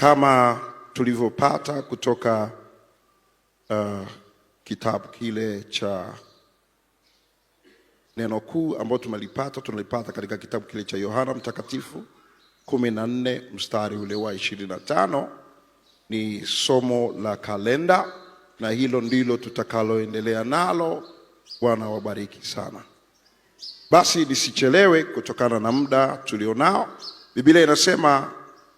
Kama tulivyopata kutoka kitabu kile cha neno kuu ambao tunalipata katika kitabu kile cha Yohana Mtakatifu 14 mstari ule wa 25, ni somo la kalenda, na hilo ndilo tutakaloendelea nalo. Bwana wabariki sana. Basi nisichelewe kutokana na muda tulionao. Biblia inasema,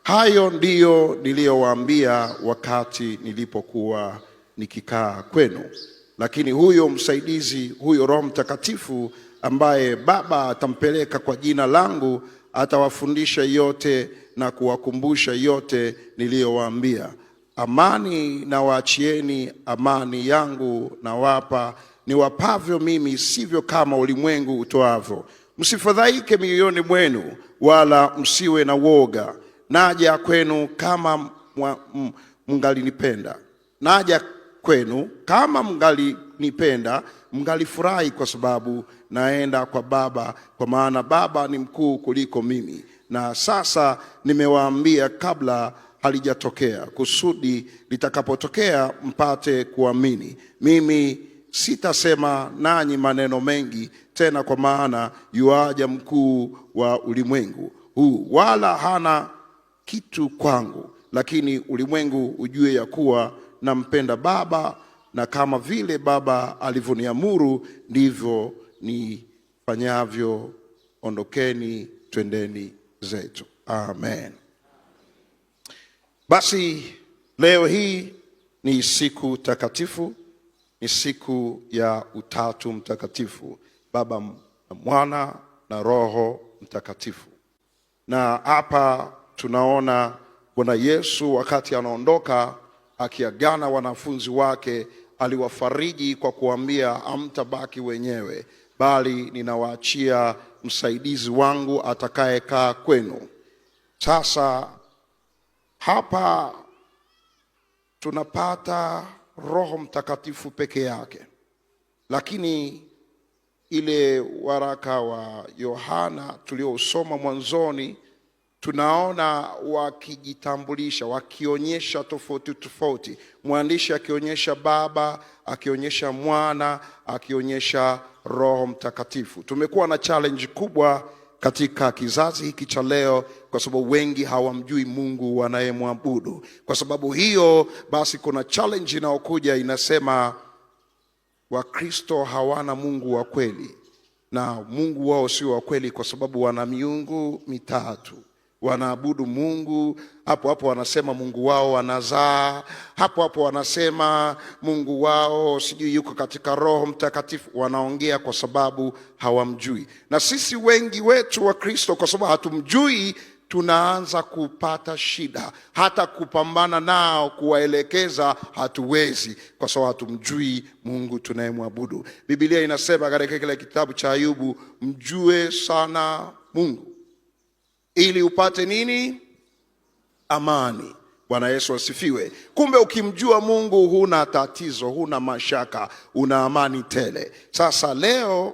hayo ndiyo niliyowaambia wakati nilipokuwa nikikaa kwenu. Lakini huyo msaidizi, huyo Roho Mtakatifu ambaye Baba atampeleka kwa jina langu, atawafundisha yote na kuwakumbusha yote niliyowaambia. Amani na waachieni, amani yangu na wapa, niwapavyo mimi, sivyo kama ulimwengu utoavyo. Msifadhaike mioyoni mwenu, wala msiwe na woga. Naja kwenu kama mngalinipenda. Naja kwenu kama mngalinipenda, mngalifurahi kwa sababu naenda kwa Baba, kwa maana Baba ni mkuu kuliko mimi. Na sasa nimewaambia kabla halijatokea, kusudi litakapotokea mpate kuamini. Mimi sitasema nanyi maneno mengi tena, kwa maana yuaja mkuu wa ulimwengu huu, wala hana kitu kwangu. Lakini ulimwengu ujue ya kuwa nampenda Baba, na kama vile Baba alivyoniamuru ndivyo nifanyavyo. Ondokeni, twendeni zetu. Amen. Basi leo hii ni siku takatifu, ni siku ya Utatu Mtakatifu, Baba, Mwana na Roho Mtakatifu. Na hapa tunaona Bwana Yesu wakati anaondoka akiagana wanafunzi wake, aliwafariji kwa kuambia, hamtabaki wenyewe, bali ninawaachia msaidizi wangu atakayekaa kwenu. Sasa hapa tunapata Roho Mtakatifu peke yake, lakini ile waraka wa Yohana tuliosoma mwanzoni, tunaona wakijitambulisha, wakionyesha tofauti tofauti. Mwandishi akionyesha Baba, akionyesha Mwana, akionyesha Roho Mtakatifu. Tumekuwa na challenge kubwa katika kizazi hiki cha leo, kwa sababu wengi hawamjui Mungu wanayemwabudu. Kwa sababu hiyo basi kuna challenge inayokuja inasema, Wakristo hawana Mungu wa kweli, na Mungu wao sio wa kweli kwa sababu wana miungu mitatu. Wanaabudu Mungu, hapo hapo wanasema Mungu wao anazaa, hapo hapo wanasema Mungu wao sijui yuko katika Roho Mtakatifu. Wanaongea kwa sababu hawamjui. Na sisi wengi wetu wa Kristo, kwa sababu hatumjui, tunaanza kupata shida. Hata kupambana nao, kuwaelekeza hatuwezi, kwa sababu hatumjui Mungu tunayemwabudu. Biblia inasema katika kile kitabu cha Ayubu, mjue sana Mungu ili upate nini? Amani. Bwana Yesu asifiwe. Kumbe ukimjua Mungu huna tatizo, huna mashaka, una amani tele. Sasa leo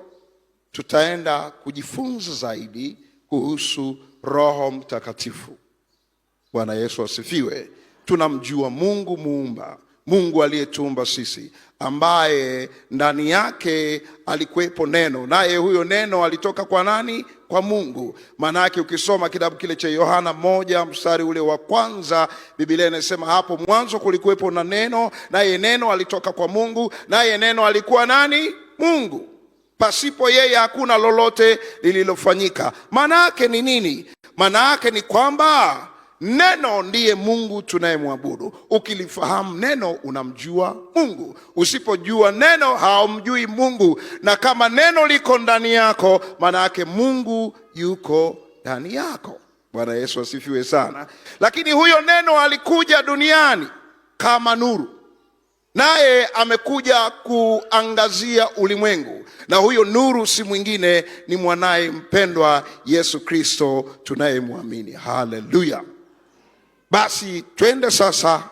tutaenda kujifunza zaidi kuhusu Roho Mtakatifu. Bwana Yesu asifiwe. Tunamjua Mungu muumba, Mungu aliyetuumba sisi, ambaye ndani yake alikuwepo neno, naye huyo neno alitoka kwa nani? Kwa Mungu. Maana yake ukisoma kitabu kile cha Yohana 1 mstari ule wa kwanza, Biblia inasema, hapo mwanzo kulikuwepo na neno, naye neno alitoka kwa Mungu, naye neno alikuwa nani? Mungu. Pasipo yeye hakuna lolote lililofanyika. Maana yake ni nini? Maana yake ni kwamba neno ndiye Mungu tunayemwabudu. Ukilifahamu neno unamjua Mungu. Usipojua neno haumjui Mungu. Na kama neno liko ndani yako, maana yake Mungu yuko ndani yako. Bwana Yesu asifiwe sana. Lakini huyo neno alikuja duniani kama nuru, naye amekuja kuangazia ulimwengu, na huyo nuru si mwingine, ni mwanaye mpendwa Yesu Kristo tunayemwamini. Haleluya. Basi twende sasa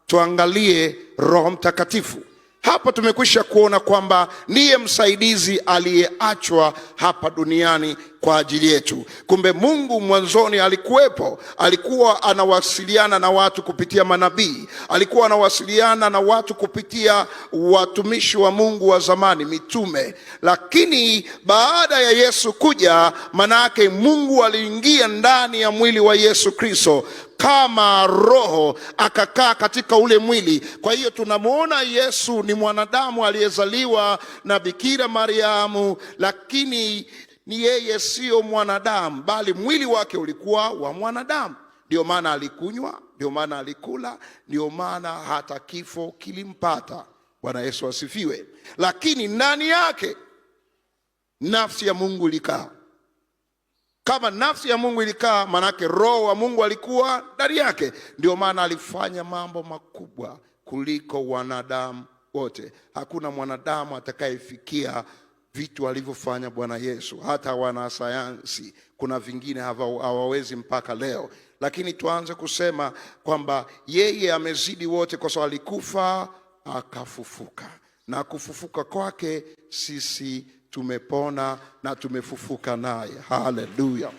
tuangalie Roho Mtakatifu. Hapa tumekwisha kuona kwamba ndiye msaidizi aliyeachwa hapa duniani kwa ajili yetu. Kumbe Mungu mwanzoni alikuwepo, alikuwa anawasiliana na watu kupitia manabii, alikuwa anawasiliana na watu kupitia watumishi wa Mungu wa zamani, mitume. Lakini baada ya Yesu kuja, manake Mungu aliingia ndani ya mwili wa Yesu Kristo kama roho, akakaa katika ule mwili. Kwa hiyo tunamuona Yesu ni mwanadamu aliyezaliwa na Bikira Mariamu, lakini ni yeye sio mwanadamu, bali mwili wake ulikuwa wa mwanadamu. Ndio maana alikunywa, ndio maana alikula, ndio maana hata kifo kilimpata. Bwana Yesu asifiwe. Lakini ndani yake nafsi ya Mungu ilikaa. Kama nafsi ya Mungu ilikaa, manake roho wa Mungu alikuwa ndani yake. Ndio maana alifanya mambo makubwa kuliko wanadamu wote. Hakuna mwanadamu atakayefikia vitu alivyofanya Bwana Yesu. Hata wanasayansi kuna vingine hawawezi mpaka leo. Lakini tuanze kusema kwamba yeye amezidi wote, kwa sababu alikufa akafufuka, na kufufuka kwake sisi tumepona na tumefufuka naye. Haleluya.